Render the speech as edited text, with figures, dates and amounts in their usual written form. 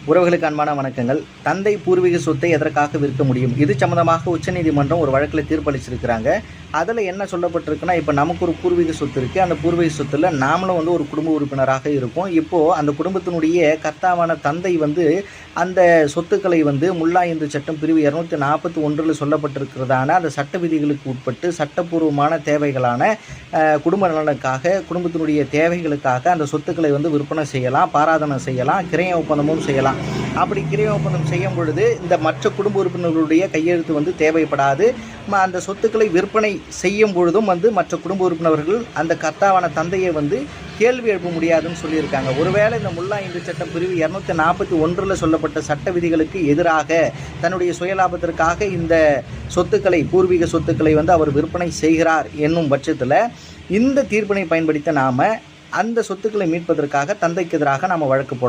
உறவுகளுக்கு அன்பான வணக்கங்கள். தந்தை பூர்வீக சொத்தை எதற்காக விற்க முடியும்? இது சம்பந்தமாக உச்சநீதிமன்றம் ஒரு வழக்கில் தீர்ப்பளிச்சிருக்கிறாங்க. அதில் என்ன சொல்லப்பட்டிருக்குன்னா, இப்போ நமக்கு ஒரு பூர்வீக சொத்து இருக்குது. அந்த பூர்வீக சொத்தில் நாமளும் ஒரு குடும்ப உறுப்பினராக இருக்கும். இப்போது அந்த குடும்பத்தினுடைய கர்த்தாவான தந்தை அந்த சொத்துக்களை முல்லா இந்து சட்டம் பிரிவு 241 சொல்லப்பட்டிருக்கிறதான அந்த சட்ட விதிகளுக்கு உட்பட்டு சட்டப்பூர்வமான தேவைகளான குடும்ப நலனுக்காக, குடும்பத்தினுடைய தேவைகளுக்காக அந்த சொத்துக்களை விற்பனை செய்யலாம், பாராதனம் செய்யலாம், கிரைய ஒப்பந்தமும் செய்யலாம். அப்படி கிரைய ஒப்பந்தம் செய்யும் பொழுது இந்த மற்ற குடும்ப உறுப்பினர்களுடைய கையெழுத்து தேவைப்படாது. அந்த சொத்துக்களை விற்பனை செய்யும் பொழுதும் மற்ற குடும்ப உறுப்பினர்கள் அந்த கர்த்தாவான தந்தையை கேள்வி எழுப்ப முடியாதுன்னு சொல்லியிருக்காங்க. ஒருவேளை இந்த முல்லா இந்து சட்டம் பிரிவு 241 சொல்லப்பட்ட சட்ட விதிகளுக்கு எதிராக தன்னுடைய சுயலாபத்திற்காக இந்த சொத்துக்களை, பூர்வீக சொத்துக்களை அவர் விற்பனை செய்கிறார் என்னும் பட்சத்தில் இந்த தீர்ப்பினை பயன்படுத்த நாம் அந்த சொத்துக்களை மீட்பதற்காக தந்தைக்கு எதிராக நாம் வழக்கு போடலாம்.